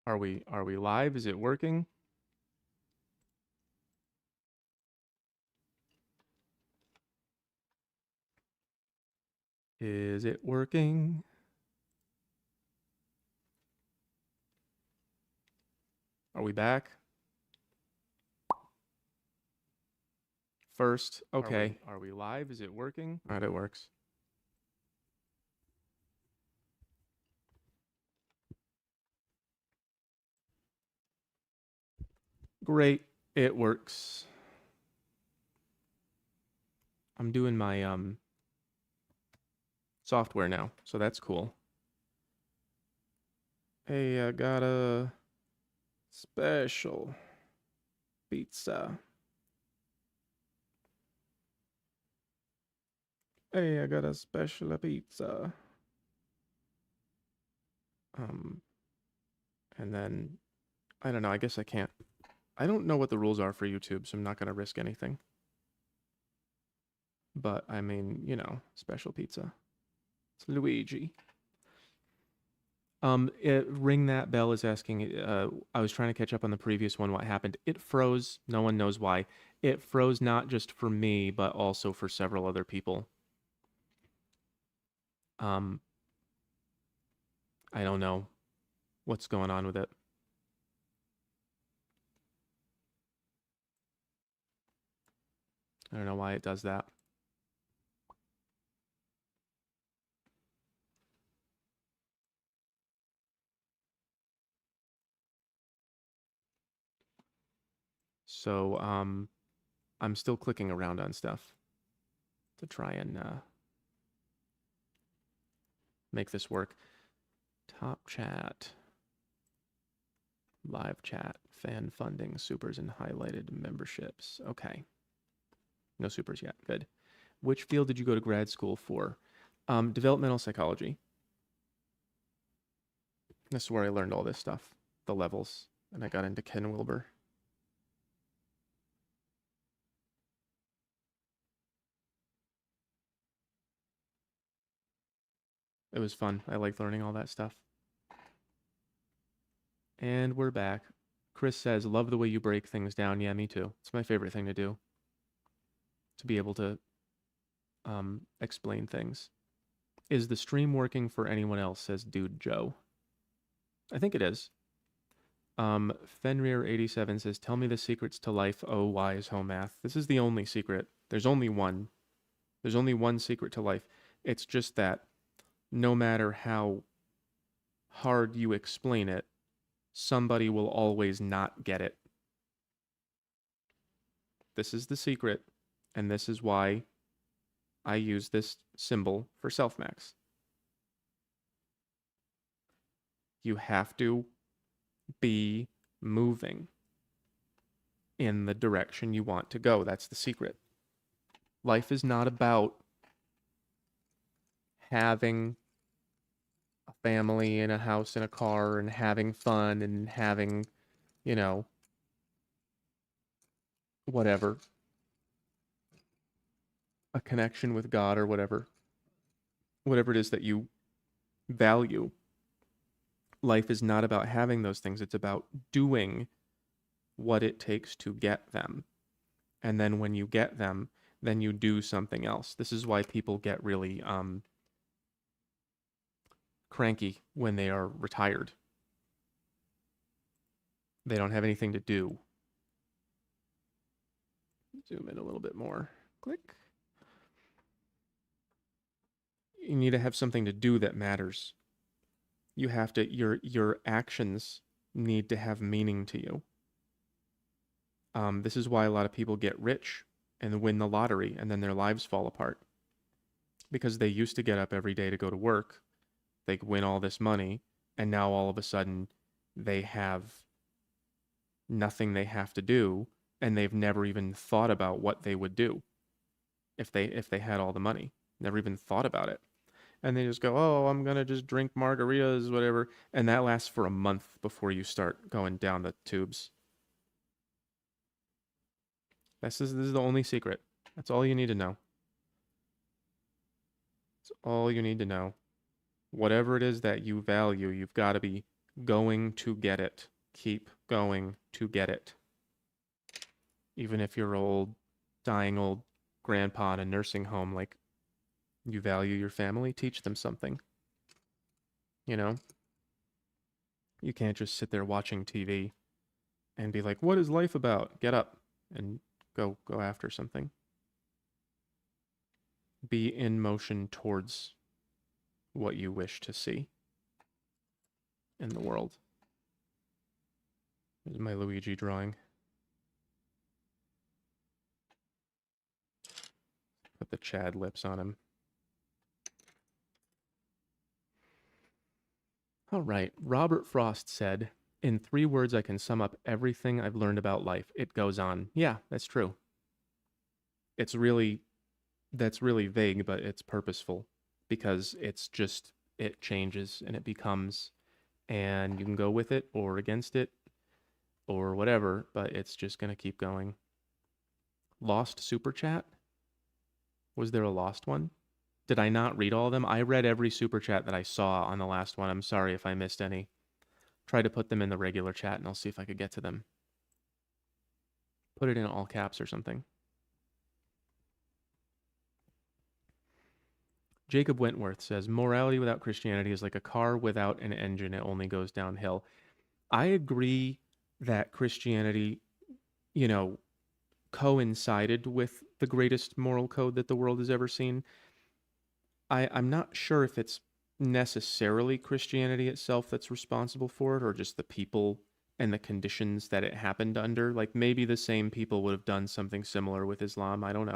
Are we live? Is it working? Is it working? Are we back? First, okay. Are we live? Is it working? All right, it works. Great, it works. I'm doing my software now, so that's cool. Hey, I got a special pizza. Hey, I got a special pizza. Um, and then I don't know. I guess I can't. I don't know what the rules are for YouTube, so I'm not gonna risk anything. But I mean, special pizza. It's Luigi. Ring That Bell is asking. I was trying to catch up on the previous one. What happened? It froze. No one knows why. It froze not just for me, but also for several other people. Um, I don't know what's going on with it. I don't know why it does that. So, I'm still clicking around on stuff to try and make this work. Top chat, live chat, fan funding, supers, and highlighted memberships. Okay. No supers yet. Good. Which field did you go to grad school for? Developmental psychology. This is where I learned all this stuff, the levels, and I got into Ken Wilber. It was fun. I liked learning all that stuff. And we're back. Chris says, love the way you break things down. Yeah, me too. It's my favorite thing to do. To be able to explain things. Is the stream working for anyone else? Says Dude Joe. I think it is. Fenrir87 says, tell me the secrets to life. Oh, wise home math. This is the only secret. There's only one. There's only one secret to life. It's just that no matter how hard you explain it, somebody will always not get it. This is the secret, and this is why I use this symbol for self-max. You have to be moving in the direction you want to go. That's the secret. Life is not about having a family and a house and a car and having fun and having, whatever, a connection with God or whatever it is that you value. Life is not about having those things. It's about doing what it takes to get them. And then when you get them, then you do something else. This is why people get really cranky when they are retired. They don't have anything to do. Zoom in a little bit more. Click. You need to have something to do that matters. You have to, your actions need to have meaning to you. This is why a lot of people get rich and win the lottery and then their lives fall apart. Because they used to get up every day to go to work, they win all this money, and now all of a sudden they have nothing they have to do, and they've never even thought about what they would do if they had all the money. Never even thought about it. And they just go, oh, I'm going to just drink margaritas, whatever. And that lasts for a month before you start going down the tubes. This is the only secret. That's all you need to know. That's all you need to know. Whatever it is that you value, you've got to be going to get it. Keep going to get it. Even if you're old, dying old grandpa in a nursing home, like, you value your family, teach them something. You know, you can't just sit there watching TV and be like, "What is life about?" Get up and go after something. Be in motion towards what you wish to see in the world. Here's my Luigi drawing. Put the Chad lips on him. All right. Robert Frost said, "In 3 words, I can sum up everything I've learned about life. It goes on." Yeah, that's true. It's really, that's really vague, but it's purposeful because it's just, it changes and it becomes, and you can go with it or against it or whatever, but it's just going to keep going. Lost super chat? Was there a lost one? Did I not read all of them? I read every super chat that I saw on the last one. I'm sorry if I missed any. Try to put them in the regular chat and I'll see if I could get to them. Put it in all caps or something. Jacob Wentworth says, "Morality without Christianity is like a car without an engine. It only goes downhill." I agree that Christianity, you know, coincided with the greatest moral code that the world has ever seen. I'm not sure if it's necessarily Christianity itself that's responsible for it or just the people and the conditions that it happened under. Like maybe the same people would have done something similar with Islam. I don't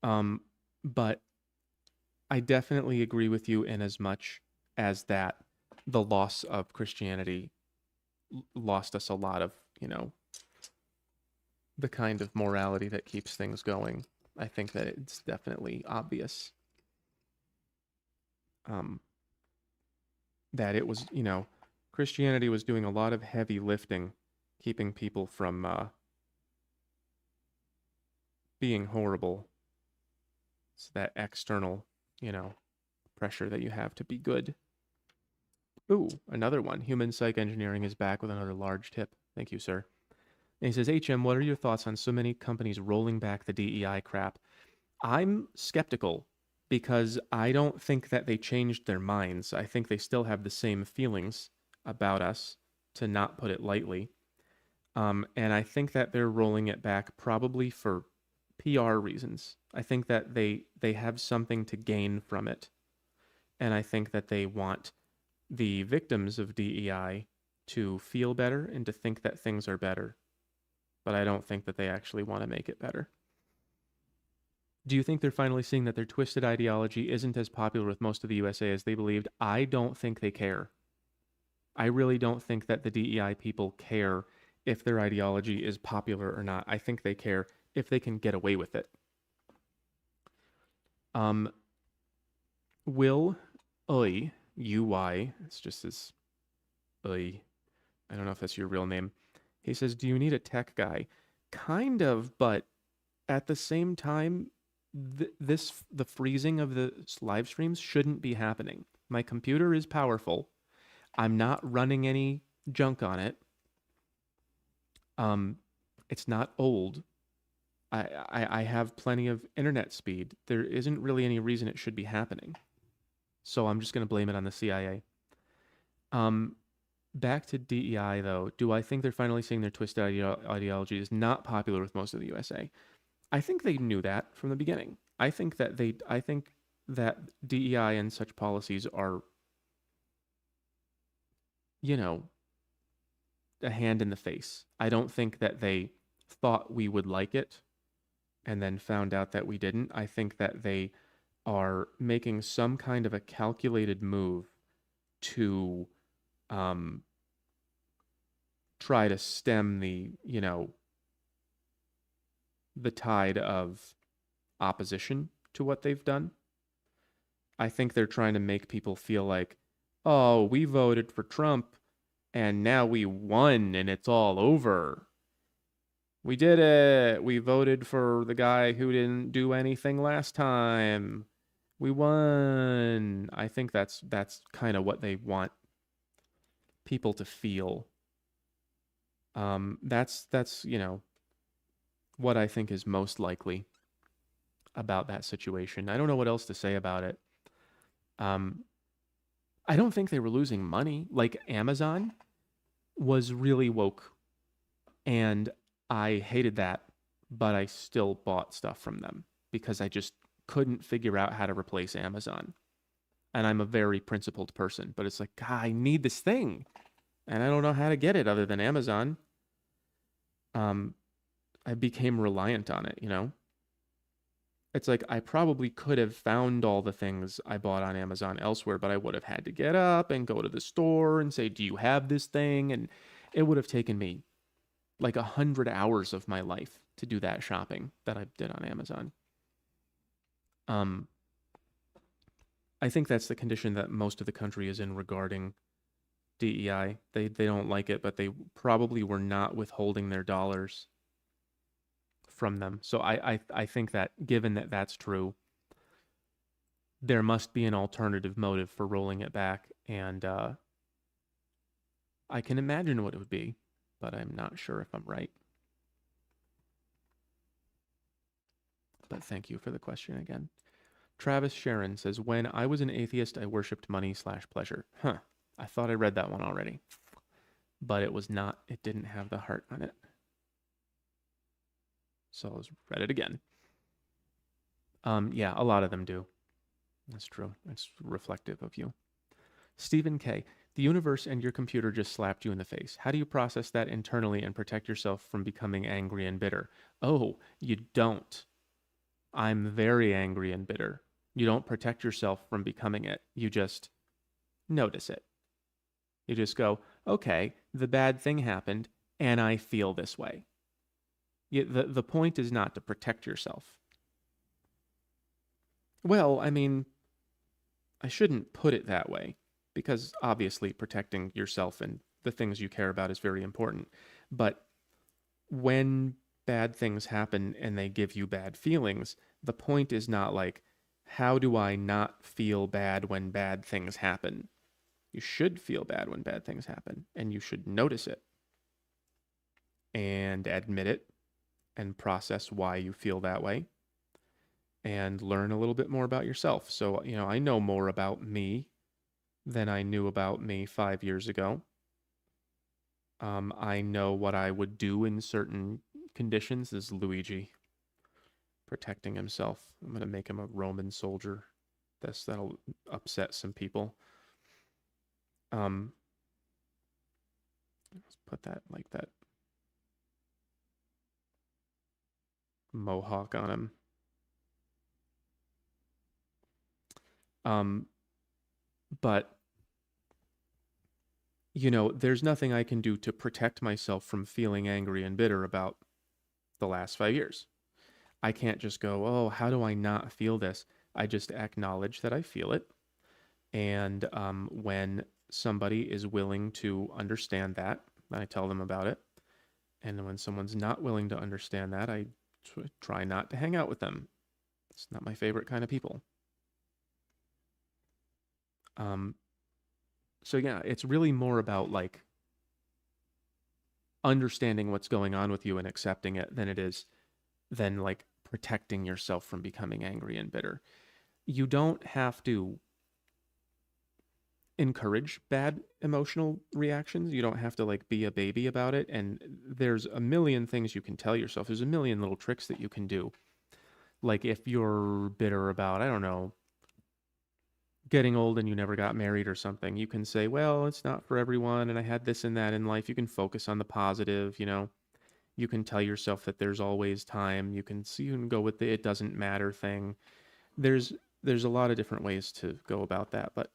know. But I definitely agree with you in as much as that the loss of Christianity lost us a lot of, the kind of morality that keeps things going. I think that it's definitely obvious. That it was, Christianity was doing a lot of heavy lifting, keeping people from being horrible. It's that external, pressure that you have to be good. Ooh, another one. Human psych engineering is back with another large tip. Thank you, sir. And he says, "HM, what are your thoughts on so many companies rolling back the DEI crap?" I'm skeptical because I don't think that they changed their minds. I think they still have the same feelings about us, to not put it lightly. And I think that they're rolling it back probably for PR reasons. I think that they have something to gain from it. And I think that they want the victims of DEI to feel better and to think that things are better. But I don't think that they actually want to make it better. Do you think they're finally seeing that their twisted ideology isn't as popular with most of the USA as they believed? I don't think they care. I really don't think that the DEI people care if their ideology is popular or not. I think they care if they can get away with it. Will Uy, U-Y, it's just his Uy, I don't know if that's your real name. He says, "Do you need a tech guy?" Kind of, but at the same time, the freezing of the live streams shouldn't be happening. My computer is powerful. I'm not running any junk on it. It's not old. I have plenty of internet speed. There isn't really any reason it should be happening. So I'm just going to blame it on the CIA. Back to DEI though. Do I think they're finally seeing their twisted ideology is not popular with most of the USA? I think they knew that from the beginning. I think that DEI and such policies are, a hand in the face. I don't think that they thought we would like it and then found out that we didn't. I think that they are making some kind of a calculated move to try to stem the tide of opposition to what they've done. I think they're trying to make people feel like, "Oh, we voted for Trump and now we won and it's all over. We did it. We voted for the guy who didn't do anything last time. We won." I think that's kind of what they want people to feel. That's what I think is most likely about that situation. I don't know what else to say about it. Um, I don't think they were losing money. Like Amazon was really woke, and I hated that, but I still bought stuff from them because I just couldn't figure out how to replace Amazon. And I'm a very principled person, but it's like, God, I need this thing, and I don't know how to get it other than Amazon. Um, I became reliant on it. It's like I probably could have found all the things I bought on Amazon elsewhere, but I would have had to get up and go to the store and say, "Do you have this thing?" And it would have taken me like 100 hours of my life to do that shopping that I did on Amazon. Um, I think that's the condition that most of the country is in regarding DEI. They don't like it, but they probably were not withholding their dollars from them. So I think that given that that's true, there must be an alternative motive for rolling it back, and I can imagine what it would be, but I'm not sure if I'm right. But thank you for the question again. Travis Sharon says, "When I was an atheist, I worshipped money slash pleasure." Huh. I thought I read that one already, but it was not. It didn't have the heart on it. So I read it again. Yeah, a lot of them do. That's true. It's reflective of you. Stephen K. The universe and your computer just slapped you in the face. How do you process that internally and protect yourself from becoming angry and bitter? Oh, you don't. I'm very angry and bitter. You don't protect yourself from becoming it. You just notice it. You just go, okay, the bad thing happened and I feel this way. The point is not to protect yourself. Well, I mean, I shouldn't put it that way because obviously protecting yourself and the things you care about is very important. But when bad things happen and they give you bad feelings, the point is not like, how do I not feel bad when bad things happen? You should feel bad when bad things happen and you should notice it and admit it and process why you feel that way and learn a little bit more about yourself. So, I know more about me than I knew about me 5 years ago. I know what I would do in certain conditions. This is Luigi protecting himself. I'm going to make him a Roman soldier. That'll upset some people. Let's put that like that mohawk on him. But there's nothing I can do to protect myself from feeling angry and bitter about the last 5 years. I can't just go, oh, how do I not feel this? I just acknowledge that I feel it. And when somebody is willing to understand that, I tell them about it. And when someone's not willing to understand that, I try not to hang out with them. It's not my favorite kind of people. So yeah, it's really more about like understanding what's going on with you and accepting it than like protecting yourself from becoming angry and bitter. You don't have to encourage bad emotional reactions. You don't have to like be a baby about it. And there's a million things you can tell yourself. There's a million little tricks that you can do. Like if you're bitter about, I don't know, getting old and you never got married or something, you can say, well, it's not for everyone. And I had this and that in life. You can focus on the positive. You can tell yourself that there's always time. You can go with the it doesn't matter thing. There's a lot of different ways to go about that, but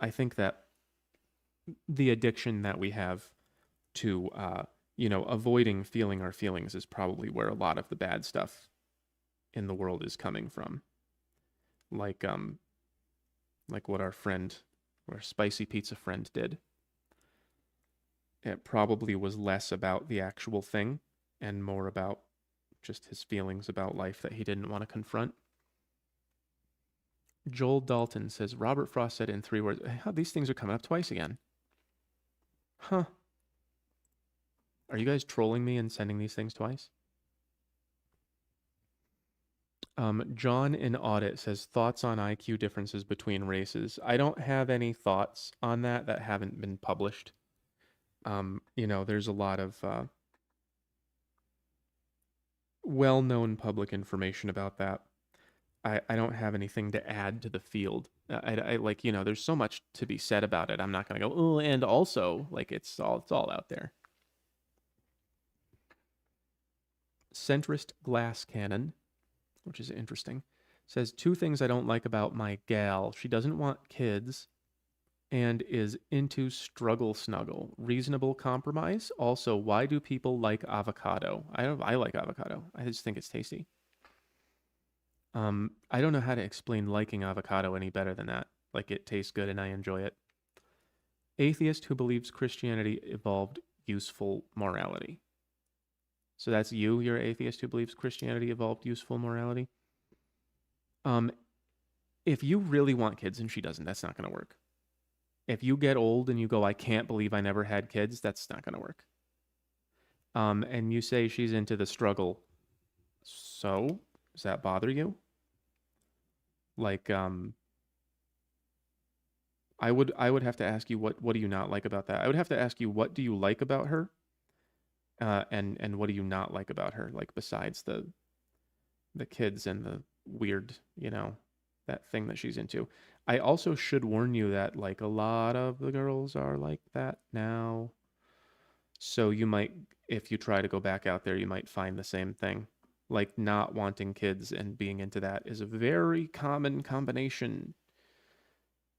I think that the addiction that we have to avoiding feeling our feelings is probably where a lot of the bad stuff in the world is coming from. Like what our spicy pizza friend did. It probably was less about the actual thing and more about just his feelings about life that he didn't want to confront. Joel Dalton says, Robert Frost said in 3 words, these things are coming up twice again. Huh. Are you guys trolling me and sending these things twice? John in Audit says thoughts on IQ differences between races. I don't have any thoughts on that haven't been published. There's a lot of well-known public information about that. I don't have anything to add to the field. I like, there's so much to be said about it. I'm not gonna go, oh, and also, like, it's all out there. Centrist glass cannon, which is interesting, says two things I don't like about my gal. She doesn't want kids and is into struggle snuggle. Reasonable compromise. Also, why do people like avocado? I like avocado. I just think it's tasty. I don't know how to explain liking avocado any better than that. Like, it tastes good and I enjoy it. Atheist who believes Christianity evolved useful morality. So that's you. You're an atheist who believes Christianity evolved useful morality. Um, if you really want kids and she doesn't, that's not going to work. If you get old and you go, I can't believe I never had kids, that's not going to work. And you say she's into the struggle. So, does that bother you? Like, I would have to ask you what do you not like about that? I would have to ask you what do you like about her, and what do you not like about her? Like besides the kids and the weird, that thing that she's into. I also should warn you that like a lot of the girls are like that now. So you might, if you try to go back out there, you might find the same thing. Like not wanting kids and being into that is a very common combination.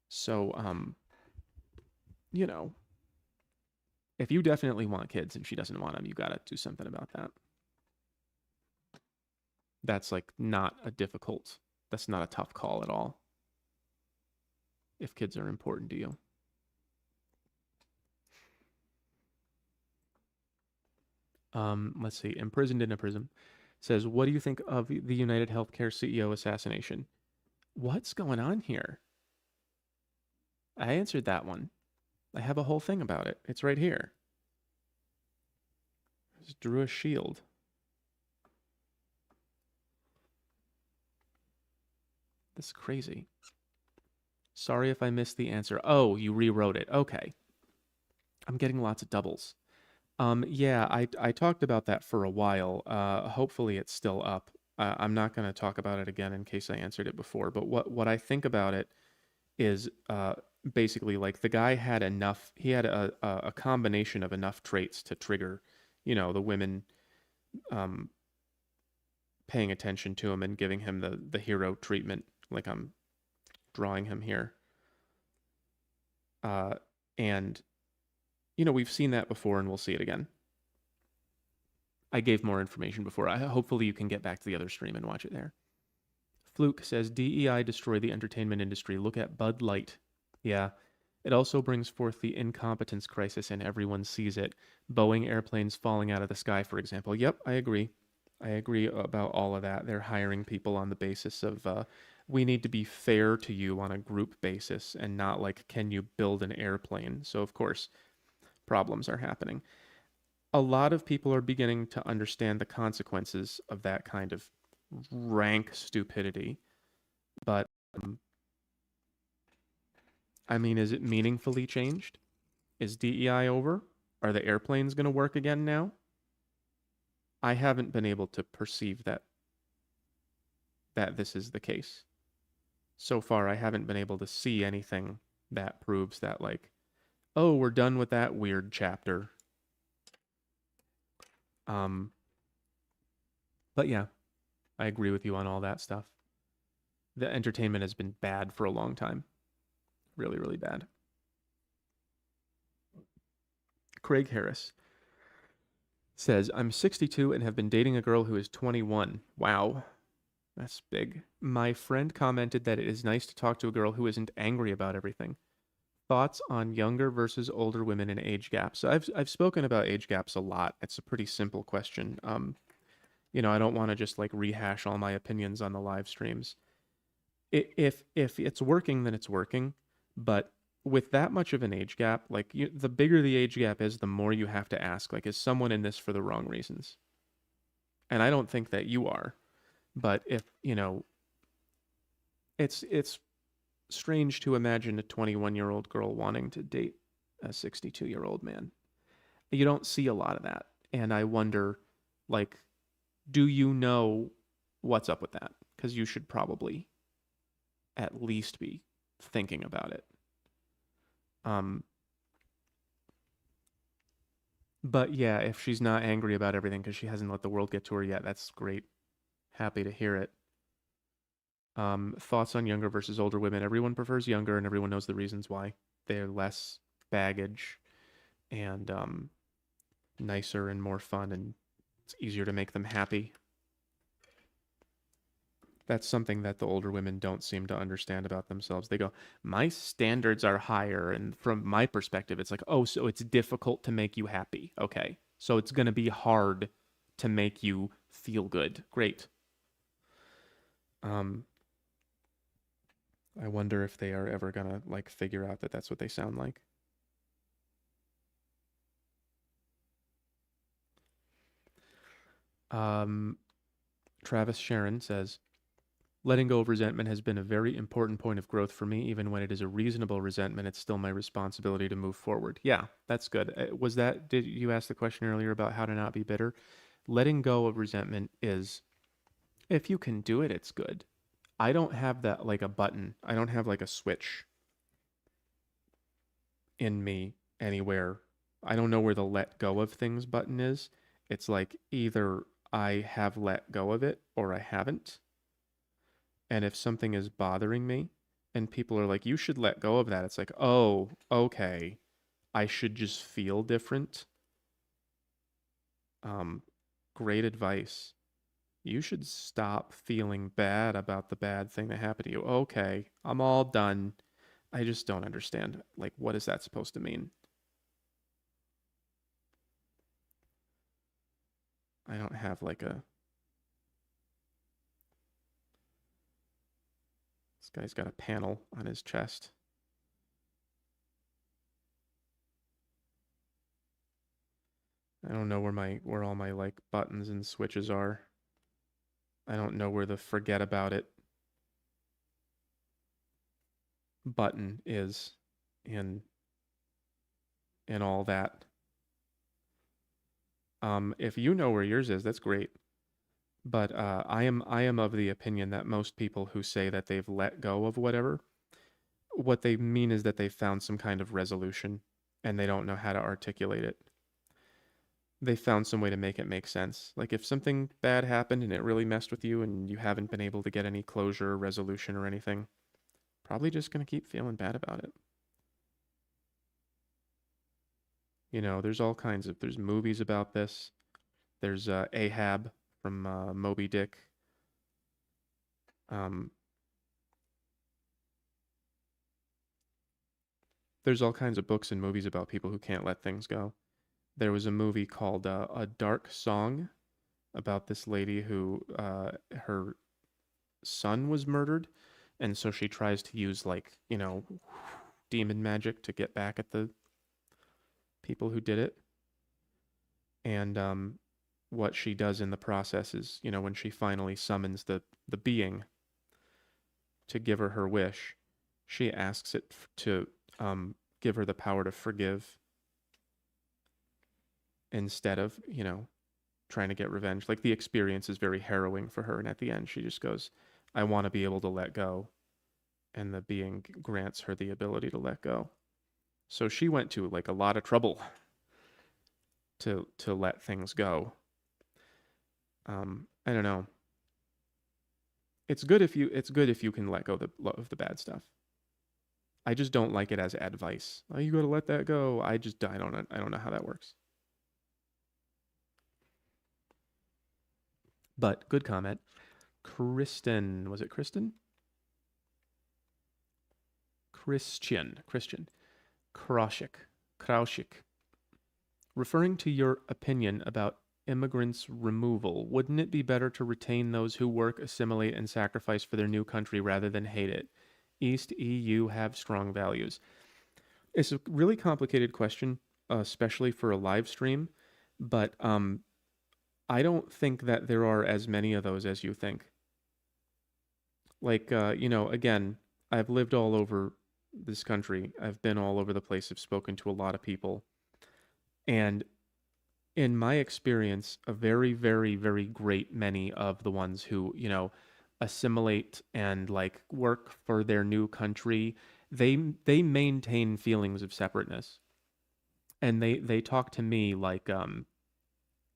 So, you know, if you definitely want kids and she doesn't want them, you got to do something about that. That's like not a difficult, that's not a tough call at all if kids are important to you. Let's see. Imprisoned in a Prism says, what do you think of the United Healthcare CEO assassination? What's going on here? I answered that one. I have a whole thing about it. It's right here. Just drew a shield. This is crazy. Sorry if I missed the answer. Oh, you rewrote it. Okay. I'm getting lots of doubles. Yeah, I talked about that for a while. Hopefully it's still up. I'm not going to talk about it again in case I answered it before. But what I think about it is basically like the guy had enough. He had a combination of enough traits to trigger, the women um, paying attention to him and giving him the hero treatment. Like I'm drawing him here. Uh, and we've seen that before, and we'll see it again. I gave more information before. Hopefully you can get back to the other stream and watch it there. Fluke says DEI destroyed the entertainment industry. Look at Bud Light. Yeah. It also brings forth the incompetence crisis and everyone sees it. Boeing airplanes falling out of the sky, for example. Yep, I agree. I agree about all of that. They're hiring people on the basis of we need to be fair to you on a group basis and not like, can you build an airplane? So, of course, problems are happening. A lot of people are beginning to understand the consequences of that kind of rank stupidity. But, I mean, is it meaningfully changed? Is DEI over? Are the airplanes going to work again now? I haven't been able to perceive that this is the case. So far, I haven't been able to see anything that proves that, like, oh, we're done with that weird chapter. But yeah, I agree with you on all that stuff. The entertainment has been bad for a long time. Really, really bad. Craig Harris says, I'm 62 and have been dating a girl who is 21. Wow, that's big. My friend commented that it is nice to talk to a girl who isn't angry about everything. Thoughts on younger versus older women and age gaps? So I've spoken about age gaps a lot. It's a pretty simple question. I don't want to just like rehash all my opinions on the live streams. If it's working, then it's working. But with that much of an age gap, like the bigger the age gap is, the more you have to ask, like, is someone in this for the wrong reasons? And I don't think that you are. But if, it's strange to imagine a 21-year-old girl wanting to date a 62-year-old man. You don't see a lot of that. And I wonder, like, do you know what's up with that? Because you should probably at least be thinking about it. Um, but yeah, if she's not angry about everything because she hasn't let the world get to her yet, that's great. Happy to hear it. Thoughts on younger versus older women? Everyone prefers younger, and everyone knows the reasons why. They're less baggage and nicer and more fun, and it's easier to make them happy. That's something that the older women don't seem to understand about themselves. They go, my standards are higher. And from my perspective, it's like, oh, so it's difficult to make you happy. Okay. So it's going to be hard to make you feel good. Great. Um, I wonder if they are ever going to like figure out that that's what they sound like. Um, Travis Sharon says, letting go of resentment has been a very important point of growth for me. Even when it is a reasonable resentment, it's still my responsibility to move forward. Yeah, that's good. Did you ask the question earlier about how to not be bitter? Letting go of resentment is, if you can do it, it's good. I don't have that like a button, I don't have like a switch in me anywhere. I don't know where the let go of things button is. It's like either I have let go of it or I haven't. And if something is bothering me and people are like, you should let go of that, it's like, oh, okay. I should just feel different. Um, Great advice. You should stop feeling bad about the bad thing that happened to you. Okay, I'm all done. I just don't understand. Like, what is that supposed to mean? I don't have like a. This guy's got a panel on his chest. I don't know where all my like buttons and switches are. I don't know where the forget about it button is in in all that. If you know where yours is, that's great. But I am of the opinion that most people who say that they've let go of whatever, what they mean is that they found some kind of resolution and they don't know how to articulate it. They found some way to make it make sense. Like if something bad happened and it really messed with you and you haven't been able to get any closure or resolution or anything, probably just going to keep feeling bad about it. There's all kinds of there's movies about this. There's Ahab from Moby Dick. Um, there's all kinds of books and movies about people who can't let things go. There was a movie called A Dark Song about this lady who her son was murdered, and so she tries to use like demon magic to get back at the people who did it. And what she does in the process is, when she finally summons the being to give her wish, she asks it to give her the power to forgive instead of, trying to get revenge. Like the experience is very harrowing for her. And at the end, she just goes, I want to be able to let go. And the being grants her the ability to let go. So she went to like a lot of trouble to let things go. I don't know. It's good if you can let go of the bad stuff. I just don't like it as advice. Oh, you got to let that go. I don't know how that works. But good comment. Kristen, was it Kristen? Christian. Krauschik. Referring to your opinion about immigrants' removal, wouldn't it be better to retain those who work, assimilate, and sacrifice for their new country rather than hate it? East EU have strong values. It's a really complicated question, especially for a live stream, but I don't think that there are as many of those as you think. Like, again, I've lived all over this country. I've been all over the place. I've spoken to a lot of people. And in my experience, a very, very, very great many of the ones who, assimilate and like work for their new country, they maintain feelings of separateness. And they talk to me like I'm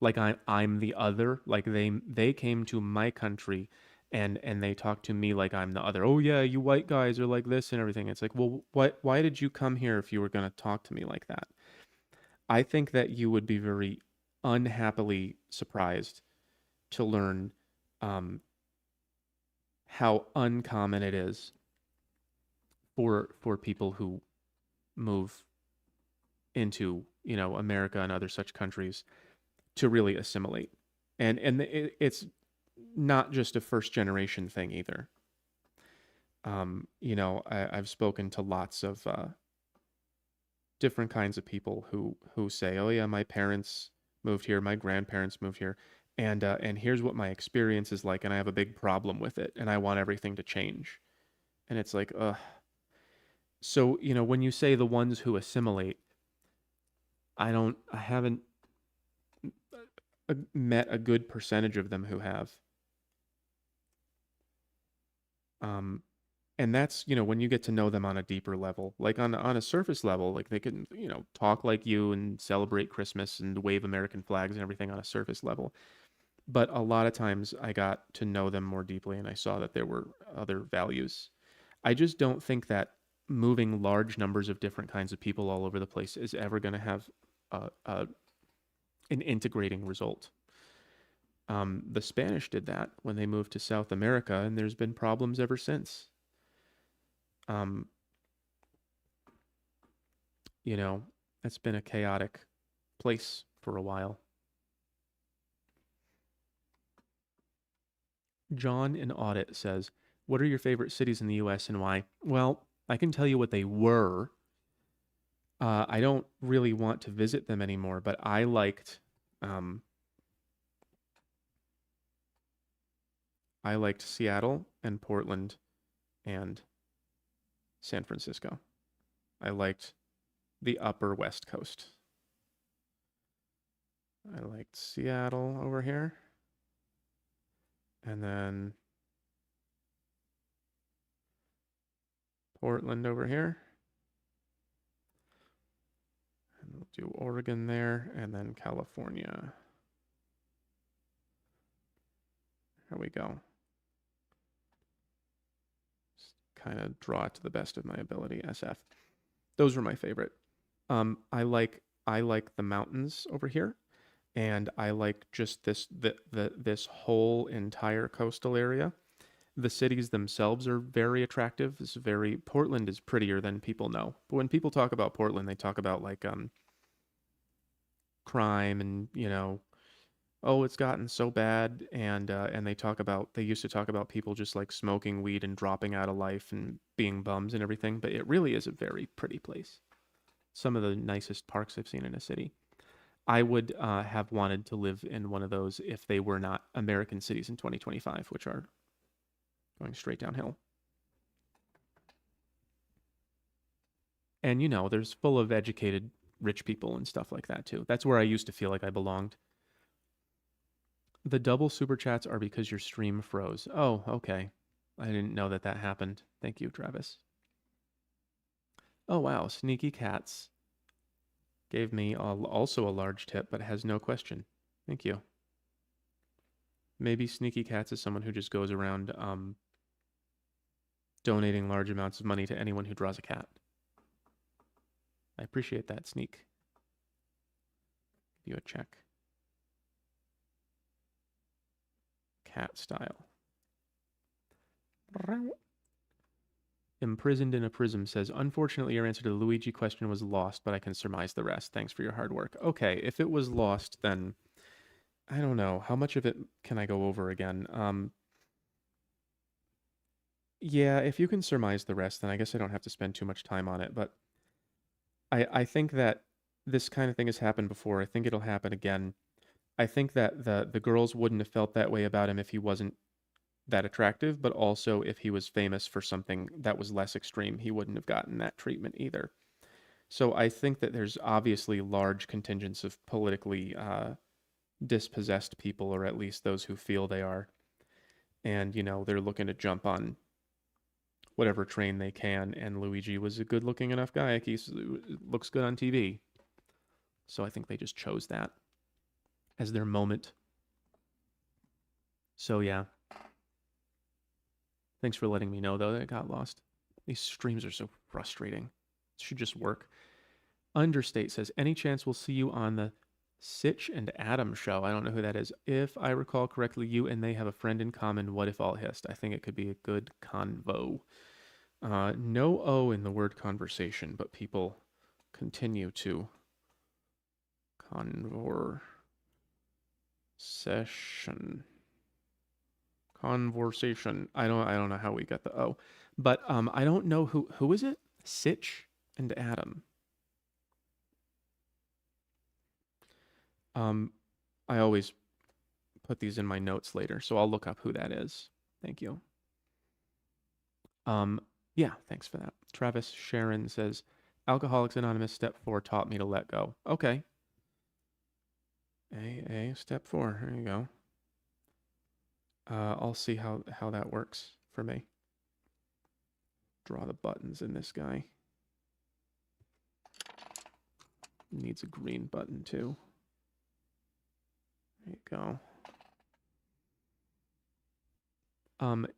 the other. Like they came to my country and they talk to me like I'm the other. Oh yeah, you white guys are like this and everything. It's like, well, why did you come here if you were going to talk to me like that? I think that you would be very unhappily surprised to learn um, how uncommon it is for people who move into, America and other such countries to really assimilate. And it's not just a first generation thing either. I've spoken to lots of different kinds of people who say, "Oh yeah, my parents moved here, my grandparents moved here, and here's what my experience is like, and I have a big problem with it, and I want everything to change." And it's like, ugh. So when you say the ones who assimilate, I haven't met a good percentage of them who have. Um, and that's when you get to know them on a deeper level, like on a surface level, like they can talk like you and celebrate Christmas and wave American flags and everything on a surface level. But a lot of times I got to know them more deeply and I saw that there were other values. I just don't think that moving large numbers of different kinds of people all over the place is ever going to have an integrating result. The Spanish did that when they moved to South America, and there's been problems ever since. Um, you know, it's been a chaotic place for a while. John in Audit says, "What are your favorite cities in the US and why?" Well, I can tell you what they were. I don't really want to visit them anymore, but um, I liked Seattle and Portland and San Francisco. I liked the upper West Coast. I liked Seattle over here, and then Portland over here. And we'll do Oregon there, and then California. There we go. Just kind of draw it to the best of my ability. SF. Those were my favorite. I like the mountains over here, and I like just this whole entire coastal area. The cities themselves are very attractive. Portland is prettier than people know. But when people talk about Portland, they talk about like crime and oh, it's gotten so bad, and they used to talk about people just like smoking weed and dropping out of life and being bums and everything, but it really is a very pretty place. Some of the nicest parks I've seen in a city. I would have wanted to live in one of those if they were not American cities in 2025, which are going straight downhill. And there's full of educated rich people and stuff like that too. That's where I used to feel like I belonged. The double super chats are because your stream froze. Oh, okay. I didn't know that that happened. Thank you, Travis. Oh, wow. Sneaky Cats gave me also a large tip, but has no question. Thank you. Maybe Sneaky Cats is someone who just goes around donating large amounts of money to anyone who draws a cat. I appreciate that, Sneak. Give you a check. Cat style. Imprisoned in a Prism says, "Unfortunately, your answer to the Luigi question was lost, but I can surmise the rest. Thanks for your hard work." Okay, if it was lost, then I don't know. How much of it can I go over again? Yeah, if you can surmise the rest, then I guess I don't have to spend too much time on it. But I think that this kind of thing has happened before. I think it'll happen again. I think that the girls wouldn't have felt that way about him if he wasn't that attractive, but also if he was famous for something that was less extreme, he wouldn't have gotten that treatment either. So I think that there's obviously large contingents of politically dispossessed people, or at least those who feel they are, and they're looking to jump on whatever train they can. And Luigi was a good-looking enough guy; he looks good on TV, so I think they just chose that as their moment. So yeah, thanks for letting me know though that it got lost. These streams are so frustrating. It should just work. Understate says, any chance we'll see you on the Sitch and Adam show? I don't know who that is. If I recall correctly, you and they have a friend in common. What if all hissed? I think it could be a good convo. No O in the word conversation, but people continue to conversation. Conversation. I don't know how we got the O. But I don't know who is it? Sitch and Adam. Um I always put these in my notes later, so I'll look up who that is. Thank you. Um, yeah, thanks for that. Travis Sharon says, Alcoholics Anonymous step 4 taught me to let go. Okay. A step 4. There you go. I'll see how that works for me. Draw the buttons in this guy. Needs a green button too. There you go.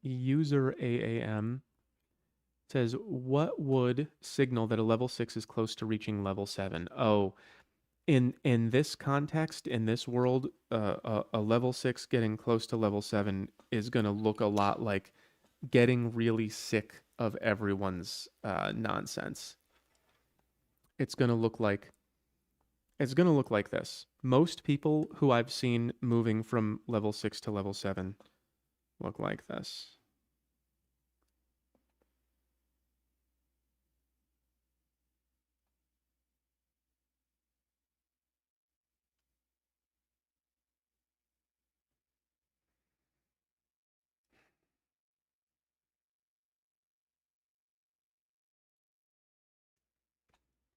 User AAM says, what would signal that a level 6 is close to reaching level 7? Oh, in this context, in this world, a level 6 getting close to level 7 is going to look a lot like getting really sick of everyone's nonsense. It's going to look like this. Most people who I've seen moving from level 6 to level 7 look like this.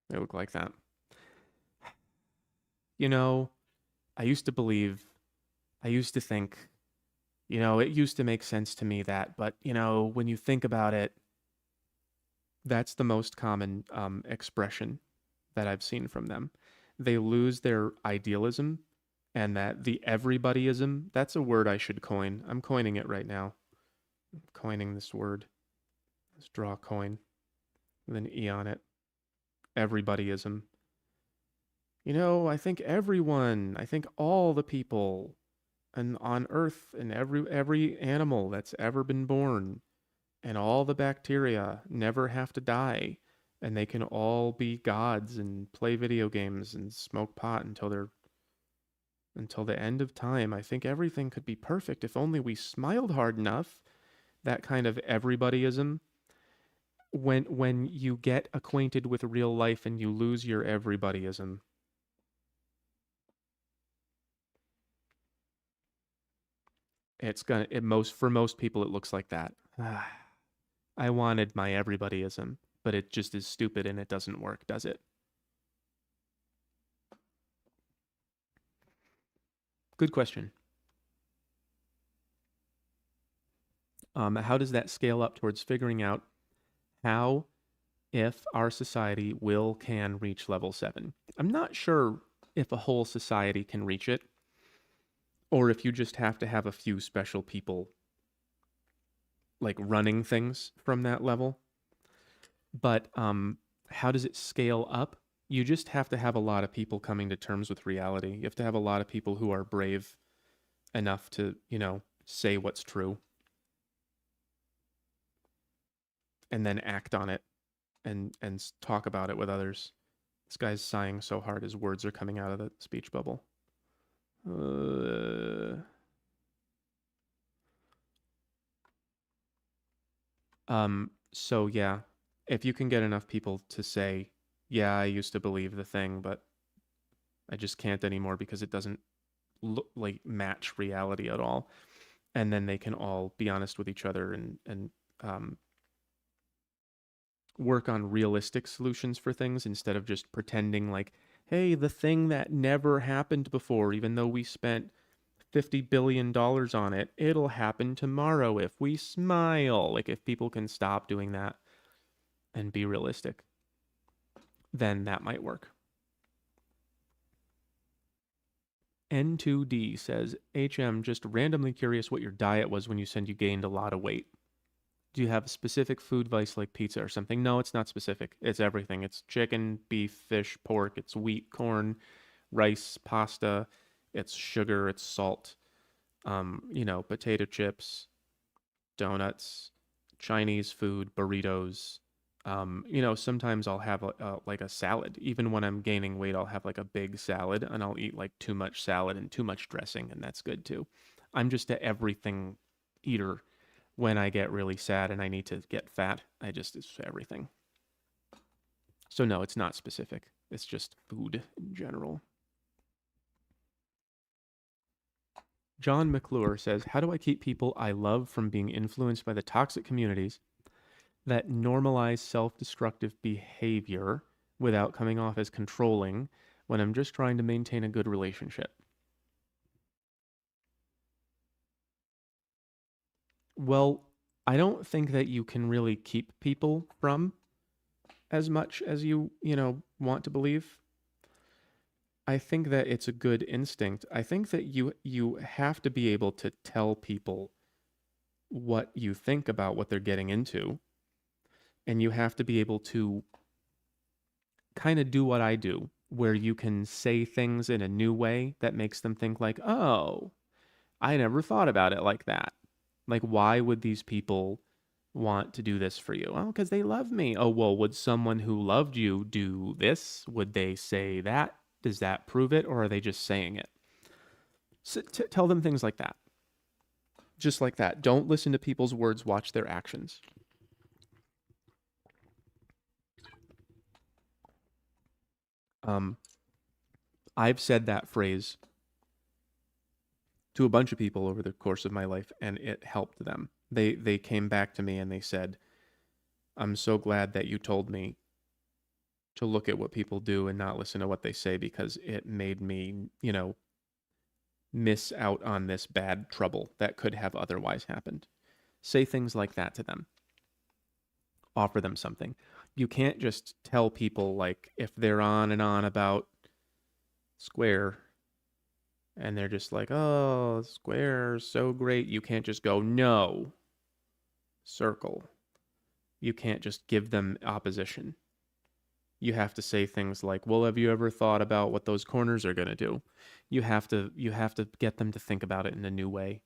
They look like that. You know, I used to believe, I used to think, it used to make sense to me that, but, when you think about it, that's the most common expression that I've seen from them. They lose their idealism, and that the everybodyism, that's a word I should coin. I'm coining it right now. I'm coining this word. Let's draw a coin with an E on it. Everybodyism. I think all the people and on earth and every animal that's ever been born and all the bacteria never have to die, and they can all be gods and play video games and smoke pot until the end of time. I think everything could be perfect if only we smiled hard enough. That kind of everybodyism. When you get acquainted with real life and you lose your everybodyism, for most people it looks like that. I wanted my everybodyism, but it just is stupid and it doesn't work, does it? Good question. How does that scale up towards figuring out how, if our society can reach level 7? I'm not sure if a whole society can reach it, or if you just have to have a few special people like running things from that level. But how does it scale up? You just have to have a lot of people coming to terms with reality. You have to have a lot of people who are brave enough to, say what's true and then act on it and talk about it with others. This guy's sighing so hard his words are coming out of the speech bubble. Uh, so yeah, if you can get enough people to say Yeah, I used to believe the thing, but I just can't anymore because it doesn't look like match reality at all. And then they can all be honest with each other and um, work on realistic solutions for things instead of just pretending like, hey, the thing that never happened before, even though we spent $50 billion on it, it'll happen tomorrow if we smile. Like, if people can stop doing that and be realistic, then that might work. N2D says, HM, just randomly curious what your diet was when you said you gained a lot of weight. Do you have a specific food vice like pizza or something? No, it's not specific. It's everything. It's chicken, beef, fish, pork. It's wheat, corn, rice, pasta. It's sugar. It's salt. Potato chips, donuts, Chinese food, burritos. Sometimes I'll have like a salad. Even when I'm gaining weight, I'll have like a big salad and I'll eat like too much salad and too much dressing, and that's good too. I'm just a everything eater. When I get really sad and I need to get fat, it's everything. So no, it's not specific. It's just food in general. John McClure says, how do I keep people I love from being influenced by the toxic communities that normalize self destructive behavior without coming off as controlling when I'm just trying to maintain a good relationship? Well, I don't think that you can really keep people from as much as you want to believe. I think that it's a good instinct. I think that you have to be able to tell people what you think about what they're getting into, and you have to be able to kind of do what I do, where you can say things in a new way that makes them think like, "Oh, I never thought about it like that." Like, why would these people want to do this for you? Oh, because they love me. Oh, well, would someone who loved you do this? Would they say that? Does that prove it, or are they just saying it? So tell them things like that. Just like that. Don't listen to people's words, watch their actions. Um, I've said that phrase to a bunch of people over the course of my life, and it helped them. They came back to me and they said, "I'm so glad that you told me to look at what people do and not listen to what they say because it made me, miss out on this bad trouble that could have otherwise happened." Say things like that to them. Offer them something. You can't just tell people, like, if they're on and on about Square and they're just like, "Oh, Square's so great." You can't just go, "No, Circle." You can't just give them opposition. You have to say things like, "Well, have you ever thought about what those corners are going to do?" You have to get them to think about it in a new way.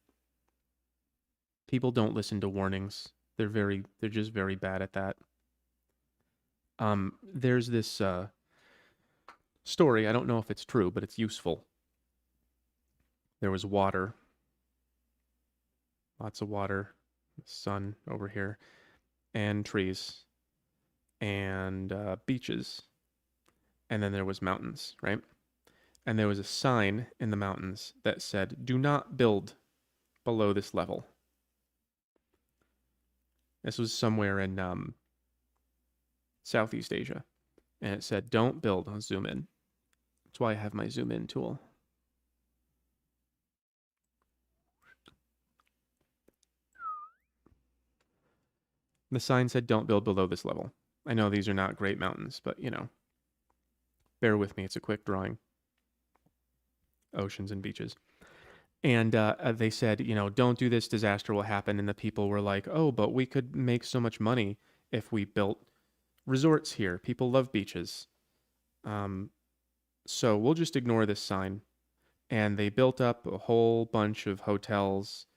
People don't listen to warnings. They're just very bad at that. There's this story. I don't know if it's true, but it's useful. There was water, lots of water, sun over here, and trees, and beaches, and then there was mountains, right? And there was a sign in the mountains that said, "Do not build below this level." This was somewhere in Southeast Asia, and it said, "Don't build." I'll zoom in. That's why I have my zoom in tool. The sign said, "Don't build below this level." I know these are not great mountains, but bear with me. It's a quick drawing. Oceans and beaches. And they said, "Don't do this, disaster will happen." And the people were like, "Oh, but we could make so much money if we built resorts here. People love beaches. Um, so we'll just ignore this sign." And they built up a whole bunch of hotels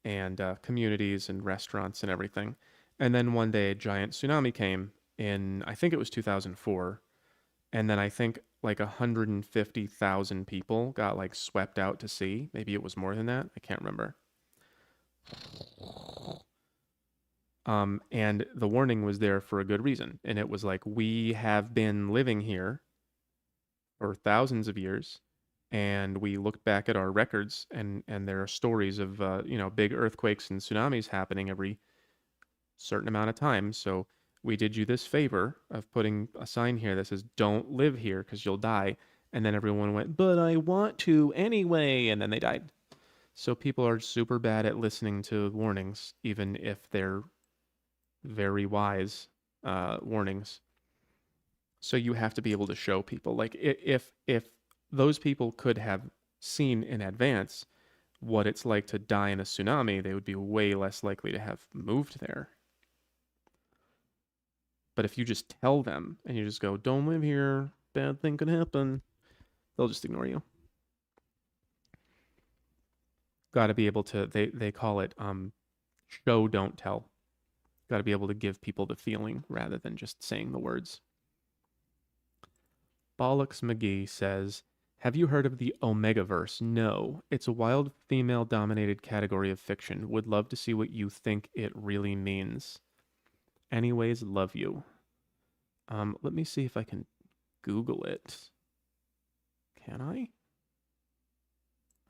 and communities and restaurants and everything. And then one day a giant tsunami came in, I think it was 2004. And then I think like 150,000 people got like swept out to sea. Maybe it was more than that. I can't remember. And the warning was there for a good reason. And it was like, we have been living here for thousands of years. And we looked back at our records, and there are stories of, big earthquakes and tsunamis happening every certain amount of time. So we did you this favor of putting a sign here that says, don't live here because you'll die. And then everyone went, but I want to anyway. And then they died. So people are super bad at listening to warnings, even if they're very wise warnings. So you have to be able to show people, like, if those people could have seen in advance what it's like to die in a tsunami, they would be way less likely to have moved there. But if you just tell them and you just go, don't live here, bad thing could happen, they'll just ignore you. Got to be able to, they call it show, don't tell. Got to be able to give people the feeling rather than just saying the words. Bollocks McGee says, have you heard of the Omegaverse? No. It's a wild female dominated category of fiction. Would love to see what you think it really means. Anyways, love you. Let me see if I can Google it. Can I?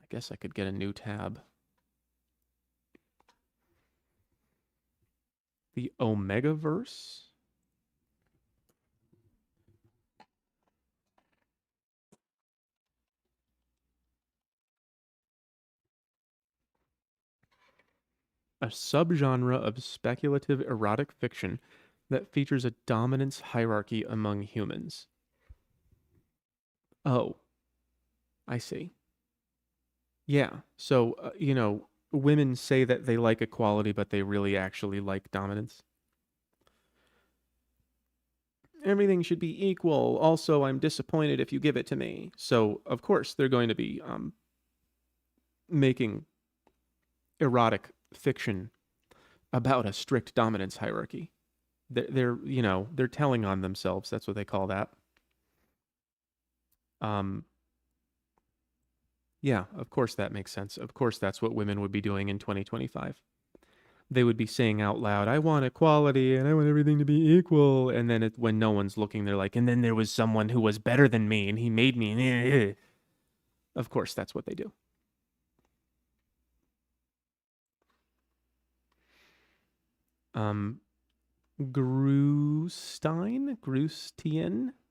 I guess I could get a new tab. The Omegaverse? A subgenre of speculative erotic fiction that features a dominance hierarchy among humans. Oh, I see. Yeah. So, women say that they like equality, but they really actually like dominance. Everything should be equal. Also, I'm disappointed if you give it to me. So, of course, they're going to be making erotic fiction about a strict dominance hierarchy. They're telling on themselves. That's what they call that. Um, yeah, of course that makes sense. Of course that's what women would be doing in 2025. They would be saying out loud, I want equality and I want everything to be equal. And then when no one's looking, they're like, and then there was someone who was better than me and he made me. Of course, that's what they do. Um, Grustien?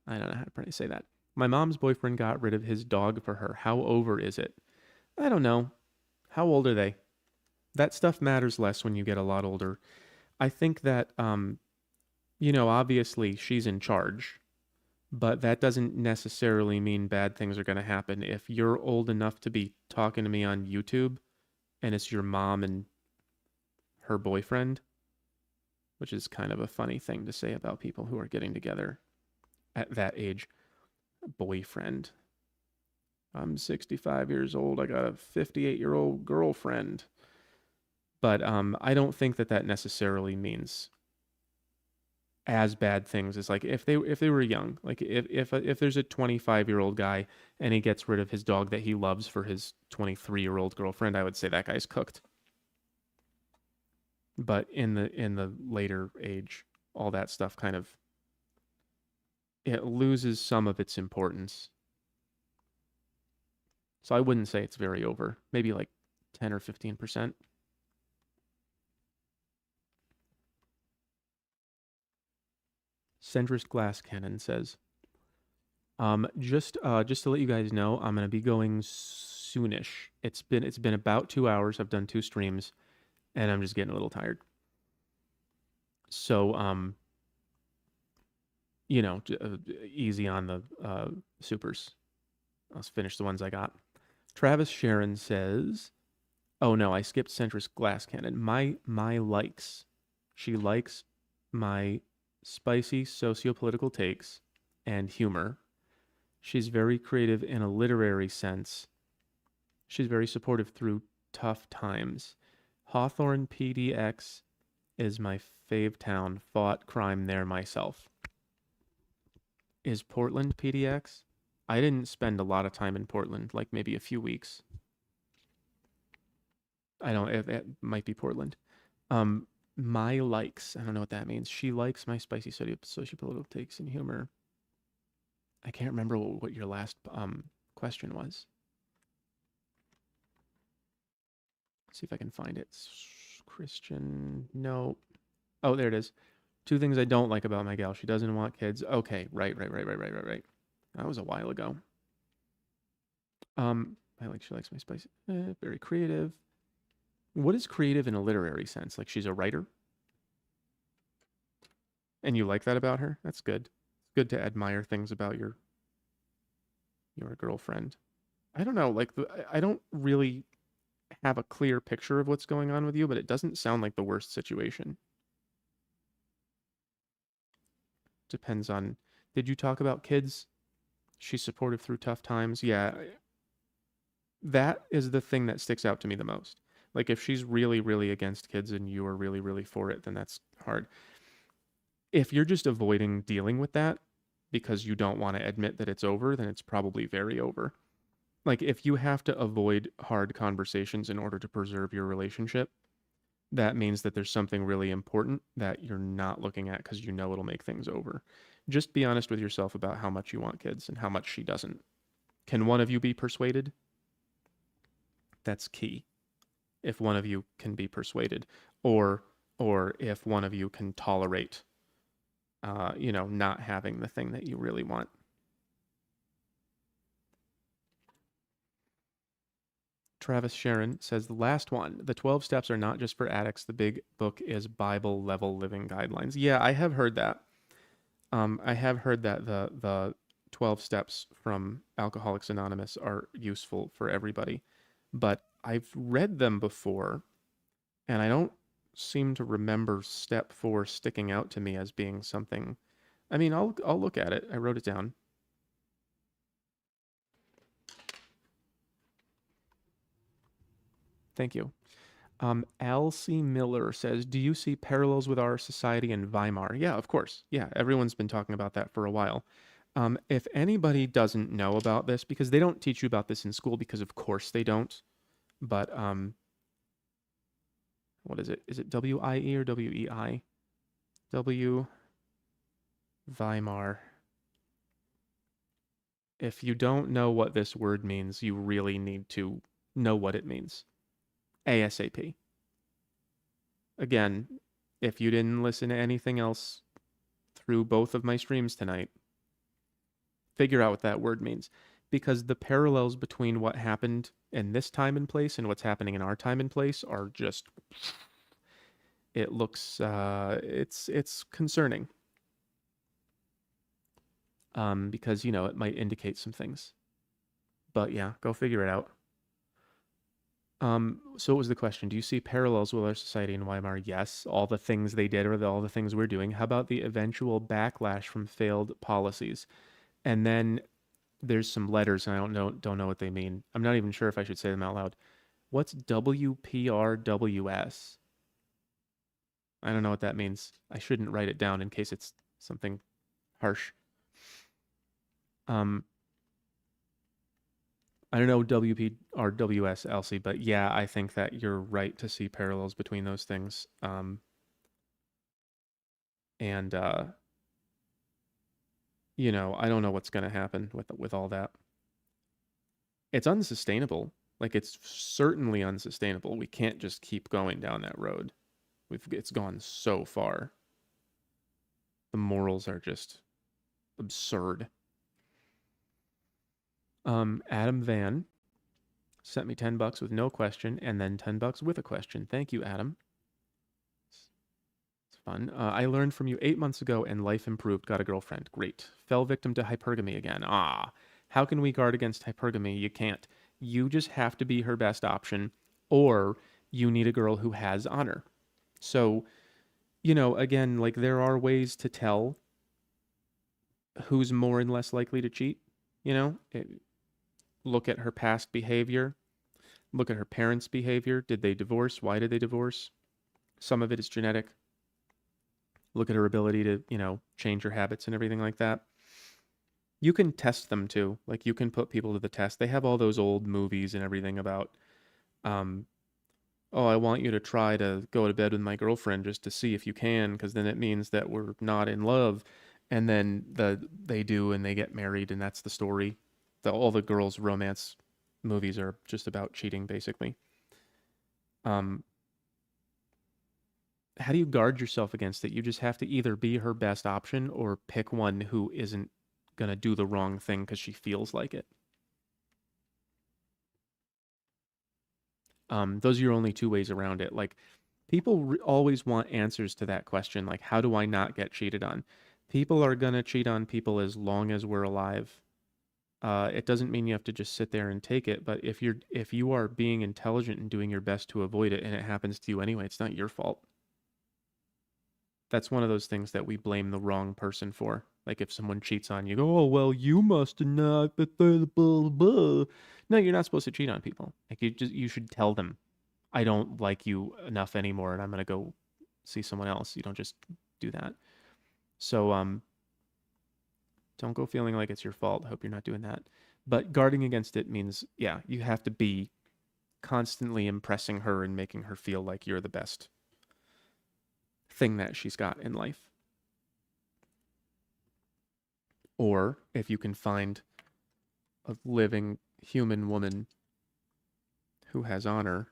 I don't know how to say that. My mom's boyfriend got rid of his dog for her. How over is it? I don't know. How old are they? That stuff matters less when you get a lot older. I think that, obviously she's in charge, but that doesn't necessarily mean bad things are going to happen. If you're old enough to be talking to me on YouTube and it's your mom and her boyfriend, which is kind of a funny thing to say about people who are getting together at that age, boyfriend. I'm 65 years old. I got a 58-year-old girlfriend. But I don't think that necessarily means as bad things as, like, if they were young, like if there's a 25-year-old guy and he gets rid of his dog that he loves for his 23-year-old girlfriend, I would say that guy's cooked. But in the later age, all that stuff kind of, it loses some of its importance. So I wouldn't say it's very over. Maybe like 10 or 15%. Centrist Glass Cannon says, just to let you guys know, I'm gonna be going soonish. It's been about 2 hours. I've done two streams, and I'm just getting a little tired. So easy on the supers. I'll finish the ones I got. Travis Sharon says, "Oh no, I skipped Centrist Glass Cannon. My likes. She likes my spicy socio-political takes and humor. She's very creative in a literary sense. She's very supportive through tough times. Hawthorne PDX is my fave town. Fought crime there myself." Is Portland PDX? I didn't spend a lot of time in Portland, like maybe a few weeks. I don't, it might be Portland. Um, My likes. I don't know what that means. She likes my spicy socio-political takes and humor. I can't remember what your last question was. Let's see if I can find it. Christian. No. Oh, there it is. Two things I don't like about my gal. She doesn't want kids. Okay, right. That was a while ago. She likes my spicy. Very creative. What is creative in a literary sense? Like she's a writer, and you like that about her? That's good. It's good to admire things about your girlfriend. I don't know. Like I don't really have a clear picture of what's going on with you, but it doesn't sound like the worst situation. Depends on. Did you talk about kids? She's supportive through tough times. Yeah, that is the thing that sticks out to me the most. Like if she's really, really against kids and you are really, really for it, then that's hard. If you're just avoiding dealing with that because you don't want to admit that it's over, then it's probably very over. Like if you have to avoid hard conversations in order to preserve your relationship, that means that there's something really important that you're not looking at because you know it'll make things over. Just be honest with yourself about how much you want kids and how much she doesn't. Can one of you be persuaded? That's key. If one of you can be persuaded, or if one of you can tolerate, not having the thing that you really want. Travis Sharon says the last one. The 12 steps are not just for addicts. The big book is Bible level living guidelines. Yeah, I have heard that. I have heard that the 12 steps from Alcoholics Anonymous are useful for everybody, but I've read them before, and I don't seem to remember step 4 sticking out to me as being something. I mean, I'll look at it. I wrote it down. Thank you. Alcy Miller says, "Do you see parallels with our society in Weimar?" Yeah, of course. Yeah, everyone's been talking about that for a while. If anybody doesn't know about this, because they don't teach you about this in school, because of course they don't. But what is it? Is it WIE or WEI? W Weimar. If you don't know what this word means, you really need to know what it means. ASAP. Again, if you didn't listen to anything else through both of my streams tonight, figure out what that word means. Because the parallels between what happened in this time and place and what's happening in our time and place are just, it looks, it's concerning. Because, it might indicate some things. But yeah, go figure it out. So what was the question? Do you see parallels with our society in Weimar? Yes. All the things they did are all the things we're doing. How about the eventual backlash from failed policies? And then there's some letters, and I don't know what they mean. I'm not even sure if I should say them out loud. What's WPRWS? I don't know what that means. I shouldn't write it down in case it's something harsh. I don't know WPRWS, Elsie, but yeah, I think that you're right to see parallels between those things. And I don't know what's going to happen with all that. It's unsustainable. Like it's certainly unsustainable. We can't just keep going down that road. It's gone so far. The morals are just absurd. Adam Van sent me $10 with no question, and then $10 with a question. Thank you, Adam. It's fun. I learned from you 8 months ago, and life improved. Got a girlfriend. Great. Fell victim to hypergamy again. Ah, how can we guard against hypergamy? You can't. You just have to be her best option, or you need a girl who has honor. So, again, like there are ways to tell who's more and less likely to cheat. Look at her past behavior, look at her parents' behavior. Did they divorce? Why did they divorce? Some of it is genetic. Look at her ability to, change her habits and everything like that. You can test them too. Like you can put people to the test. They have all those old movies and everything about oh, I want you to try to go to bed with my girlfriend just to see if you can, because then it means that we're not in love. And then they do, and they get married, and that's the story. All the girls' romance movies are just about cheating, basically. Um, how do you guard yourself against it? You just have to either be her best option or pick one who isn't gonna do the wrong thing because she feels like it. Those are your only two ways around it. Like, people always want answers to that question, like, how do I not get cheated on? People are gonna cheat on people as long as we're alive. It doesn't mean you have to just sit there and take it, but if you are being intelligent and doing your best to avoid it and it happens to you anyway, it's not your fault. That's one of those things that we blame the wrong person for. Like, if someone cheats on you, go, oh well, you must have not, but blah, blah, blah. No, you're not supposed to cheat on people. Like, you should tell them, I don't like you enough anymore, and I'm gonna go see someone else. You don't just do that. So don't go feeling like it's your fault. Hope you're not doing that. But guarding against it means, yeah, you have to be constantly impressing her and making her feel like you're the best thing that she's got in life. Or if you can find a living human woman who has honor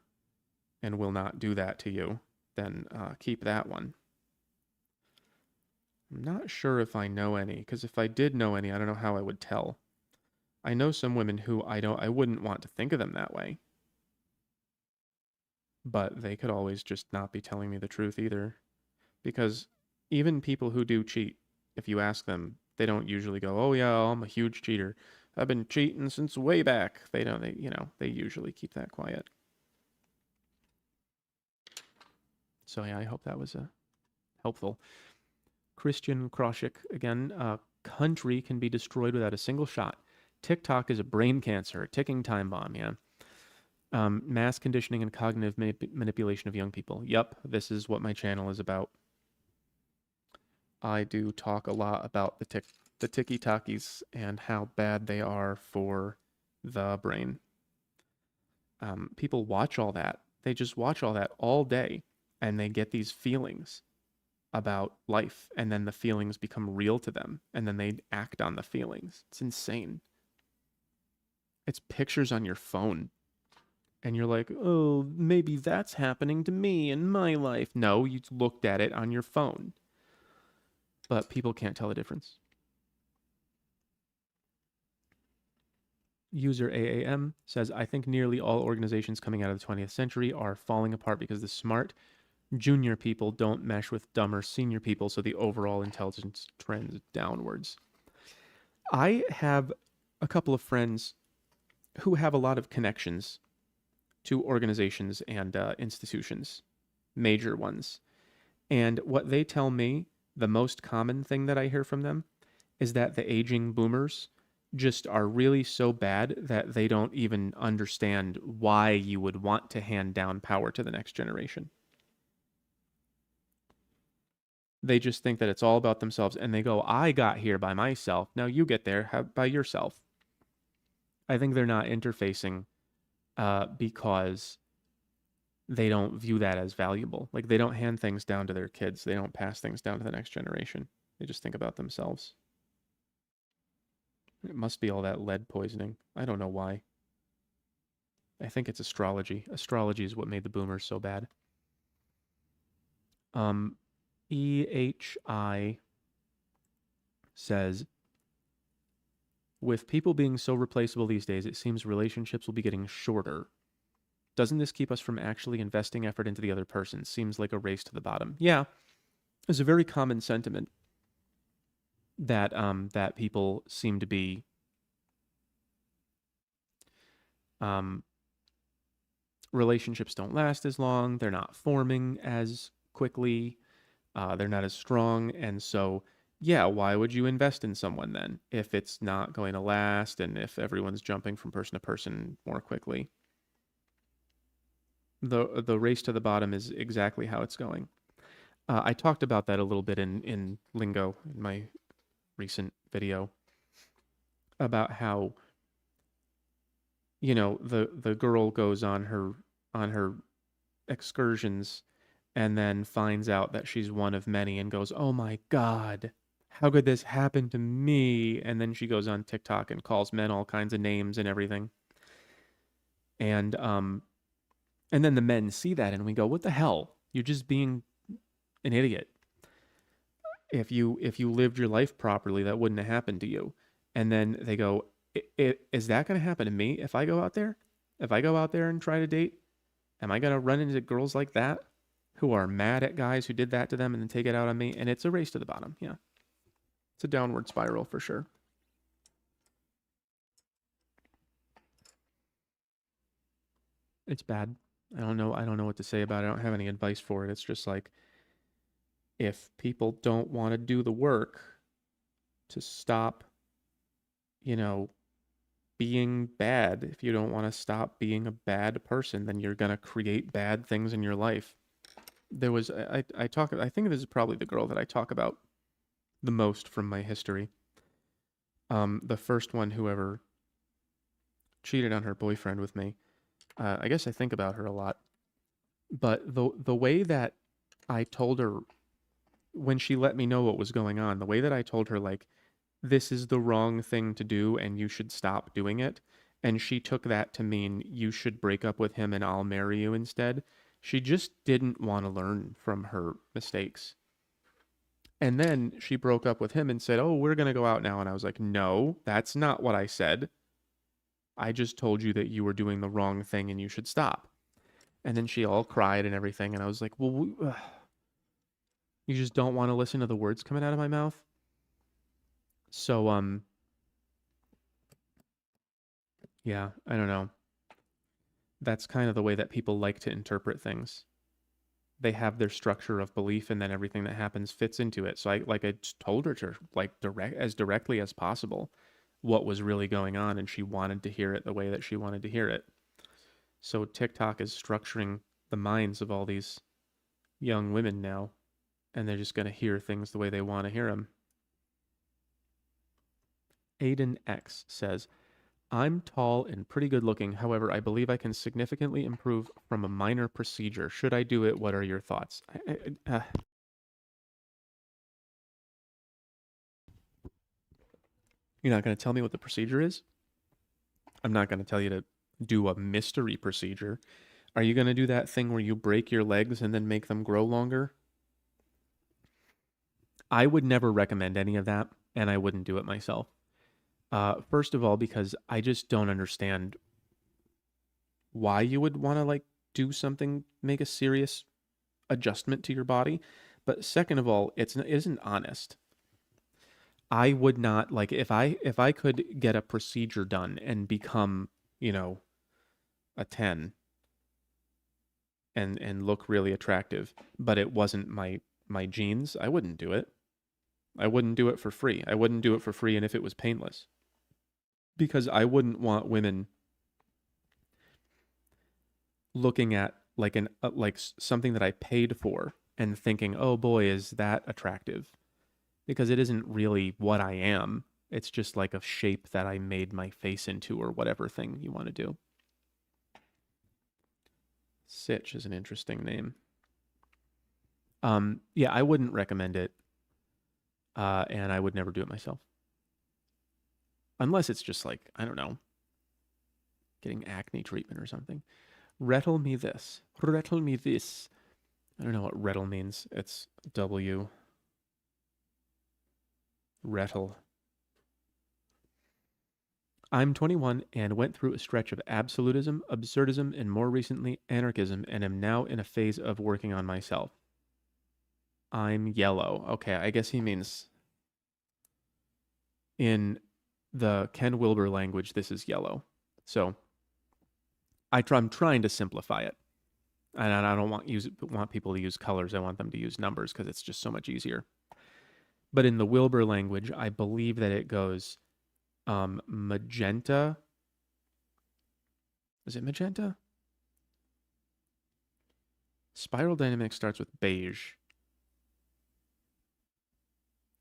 and will not do that to you, then keep that one. I'm not sure if I know any, because if I did know any, I don't know how I would tell. I know some women who I wouldn't want to think of them that way, but they could always just not be telling me the truth either. Because even people who do cheat, if you ask them, they don't usually go, "Oh yeah, I'm a huge cheater. I've been cheating since way back." They don't. They usually keep that quiet. So yeah, I hope that was helpful. Christian Kroshik again. Country can be destroyed without a single shot. TikTok is a brain cancer, a ticking time bomb. Yeah. Mass conditioning and cognitive manipulation of young people. Yep, this is what my channel is about. I do talk a lot about the ticky talkies and how bad they are for the brain. People watch all that. They just watch all that all day, and they get these feelings about life, and then the feelings become real to them, and then they act on the feelings. It's insane. It's pictures on your phone, and you're like, oh, maybe that's happening to me in my life. No, you looked at it on your phone. But people can't tell the difference. User AAM says, I think nearly all organizations coming out of the 20th century are falling apart because the smart junior people don't mesh with dumber senior people, so the overall intelligence trends downwards. I have a couple of friends who have a lot of connections to organizations and institutions, major ones. And what they tell me, the most common thing that I hear from them is that the aging boomers just are really so bad that they don't even understand why you would want to hand down power to the next generation. They just think that it's all about themselves and they go, I got here by myself. Now you get there by yourself. I think they're not interfacing because they don't view that as valuable. Like, they don't hand things down to their kids, they don't pass things down to the next generation. They just think about themselves. It must be all that lead poisoning. I don't know why. I think it's astrology. Astrology is what made the boomers so bad. EHI says, with people being so replaceable these days, it seems relationships will be getting shorter. Doesn't this keep us from actually investing effort into the other person? Seems like a race to the bottom. Yeah, it's a very common sentiment that that people seem to be relationships don't last as long. They're not forming as quickly. They're not as strong. And so, yeah, why would you invest in someone then if it's not going to last and if everyone's jumping from person to person more quickly? The race to the bottom is exactly how it's going. I talked about that a little bit in Lingo in my recent video about how, the girl goes on her excursions and then finds out that she's one of many and goes, "Oh my God, how could this happen to me?" And then she goes on TikTok and calls men all kinds of names and everything. And and then the men see that and we go, "What the hell? You're just being an idiot. If you lived your life properly, that wouldn't have happened to you." And then they go, "Is that going to happen to me if I go out there? If I go out there and try to date, am I going to run into girls like that who are mad at guys who did that to them and then take it out on me?" And it's a race to the bottom. Yeah. It's a downward spiral for sure. It's bad. I don't know what to say about it. I don't have any advice for it. It's just like if people don't want to do the work to stop, you know, being bad, if you don't want to stop being a bad person, then you're going to create bad things in your life. There was I think this is probably the girl that I talk about the most from my history. The first one who ever cheated on her boyfriend with me. I guess I think about her a lot. But the way that I told her when she let me know what was going on, the way that I told her like this is the wrong thing to do and you should stop doing it, and she took that to mean you should break up with him and I'll marry you instead. She just didn't want to learn from her mistakes. And then she broke up with him and said, "Oh, we're going to go out now." And I was like, "No, that's not what I said. I just told you that you were doing the wrong thing and you should stop." And then she all cried and everything. And I was like, "Well, you just don't want to listen to the words coming out of my mouth?" So, yeah, I don't know. That's kind of the way that people like to interpret things. They have their structure of belief and then everything that happens fits into it. So I told her to like directly as possible what was really going on, and she wanted to hear it the way that she wanted to hear it. So TikTok is structuring the minds of all these young women now, and they're just going to hear things the way they want to hear them. Aiden X says, "I'm tall and pretty good looking. However, I believe I can significantly improve from a minor procedure. Should I do it? What are your thoughts?" You're not going to tell me what the procedure is? I'm not going to tell you to do a mystery procedure. Are you going to do that thing where you break your legs and then make them grow longer? I would never recommend any of that, and I wouldn't do it myself. First of all, because I just don't understand why you would want to like do something, make a serious adjustment to your body. But second of all, it isn't honest. I would not like if I could get a procedure done and become, you know, a 10 and look really attractive, but it wasn't my genes, I wouldn't do it. I wouldn't do it for free. I wouldn't do it for free and if it was painless. Because I wouldn't want women looking at like something that I paid for and thinking, "Oh boy, is that attractive?" Because it isn't really what I am. It's just like a shape that I made my face into or whatever thing you want to do. Sitch is an interesting name. Yeah, I wouldn't recommend it. And I would never do it myself. Unless it's just like, I don't know, getting acne treatment or something. Rettle me this. Rettle me this. I don't know what rettle means. It's W. Rettle. "I'm 21 and went through a stretch of absolutism, absurdism, and more recently anarchism, and am now in a phase of working on myself." I'm yellow. Okay, I guess he means in the Ken Wilber language, this is yellow. So I'm trying to simplify it. And I don't want people to use colors. I want them to use numbers because it's just so much easier. But in the Wilbur language, I believe that it goes magenta. Is it magenta? Spiral dynamics starts with beige.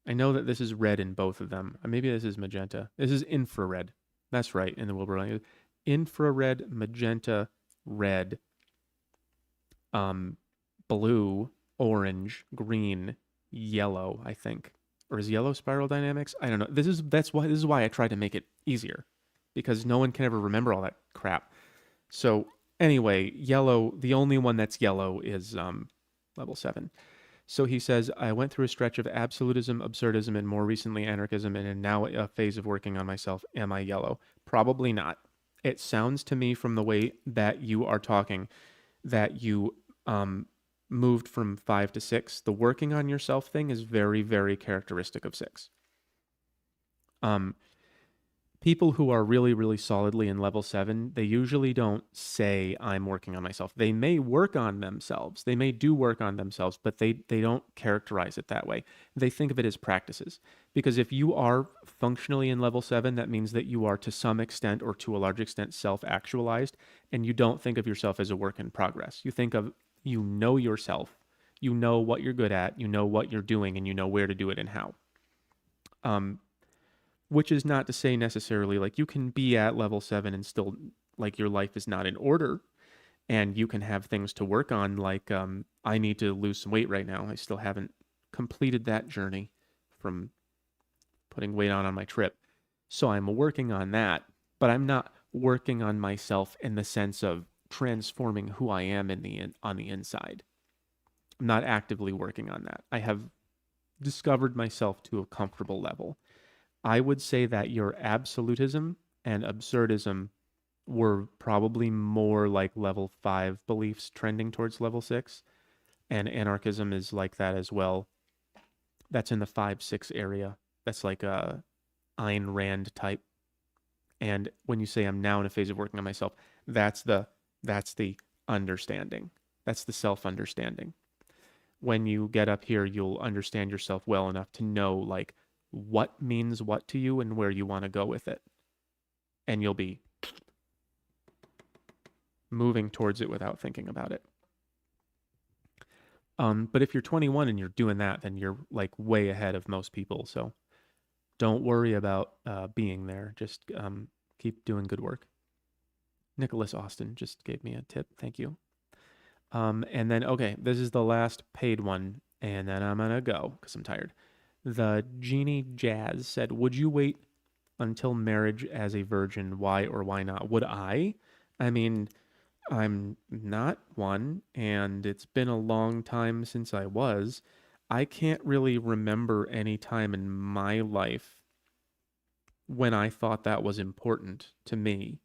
I know that this is red in both of them. Maybe this is magenta. This is infrared. That's right, in the Wilbur language. Infrared, magenta, red. um, blue, orange, green, yellow, I think. Or is yellow spiral dynamics? I don't know. This is why I tried to make it easier because no one can ever remember all that crap. So anyway, yellow, the only one that's yellow is level 7. So he says, I went through a stretch of absolutism, absurdism, and more recently anarchism, and am now a phase of working on myself. Am I yellow? Probably not. It sounds to me from the way that you are talking that you um, moved from 5 to 6. The working on yourself thing is very, very characteristic of 6. Um, People who are really, really solidly in level 7, they usually don't say, I'm working on myself. They may work on themselves. They may do work on themselves, but they don't characterize it that way. They think of it as practices. Because if you are functionally in level 7, that means that you are to some extent or to a large extent self actualized, and you don't think of yourself as a work in progress. You think of, you know yourself, you know what you're good at, you know what you're doing, and you know where to do it and how. Um, which is not to say necessarily like you can be at level 7 and still like your life is not in order and you can have things to work on like I need to lose some weight right now. I still haven't completed that journey from putting weight on my trip. So I'm working on that, but I'm not working on myself in the sense of transforming who I am on the inside. I'm not actively working on that. I have discovered myself to a comfortable level. I would say that your absolutism and absurdism were probably more like level 5 beliefs trending towards level 6. And anarchism is like that as well. That's in the 5-6 area. That's like a Ayn Rand type. And when you say I'm now in a phase of working on myself, that's the that's the understanding. That's the self-understanding. When you get up here, you'll understand yourself well enough to know like what means what to you and where you want to go with it. And you'll be moving towards it without thinking about it. But if you're 21 and you're doing that, then you're like way ahead of most people. So don't worry about being there. Just keep doing good work. Nicholas Austin just gave me a tip. Thank you. And then, okay, this is the last paid one. And then I'm going to go because I'm tired. The Genie Jazz said, would you wait until marriage as a virgin? Why or why not? Would I? I mean, I'm not one, and it's been a long time since I was. I can't really remember any time in my life when I thought that was important to me.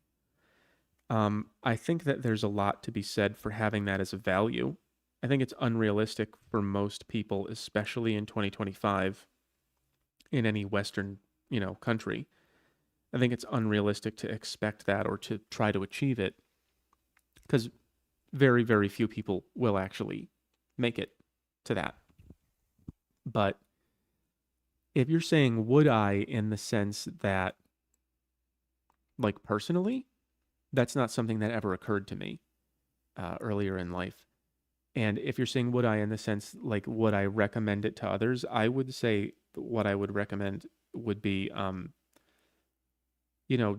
I think that there's a lot to be said for having that as a value. I think it's unrealistic for most people, especially in 2025, in any Western, country. I think it's unrealistic to expect that or to try to achieve it because very, very few people will actually make it to that. But if you're saying, would I, in the sense that, like, personally, that's not something that ever occurred to me earlier in life. And if you're saying, would I, in the sense, like, would I recommend it to others? I would say what I would recommend would be,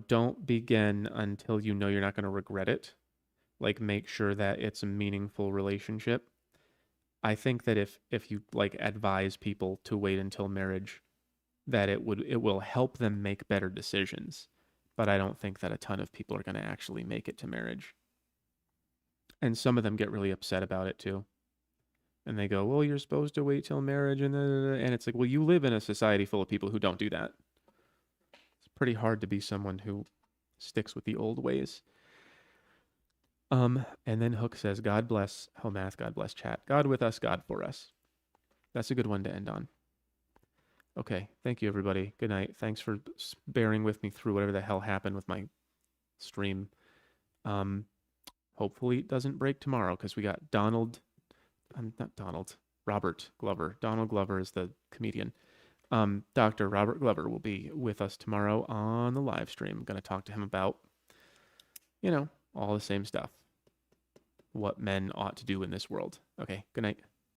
don't begin until you know you're not going to regret it. Like, make sure that it's a meaningful relationship. I think that if you like advise people to wait until marriage, that it will help them make better decisions. But I don't think that a ton of people are going to actually make it to marriage. And some of them get really upset about it too. And they go, "Well, you're supposed to wait till marriage," and it's like, "Well, you live in a society full of people who don't do that." It's pretty hard to be someone who sticks with the old ways. And then Hook says, God bless Homath, God bless chat. God with us, God for us. That's a good one to end on. Okay, thank you, everybody. Good night. Thanks for bearing with me through whatever the hell happened with my stream. Hopefully it doesn't break tomorrow because we got Robert Glover. Donald Glover is the comedian. Dr. Robert Glover will be with us tomorrow on the live stream. I'm going to talk to him about, all the same stuff. What men ought to do in this world. Okay, good night.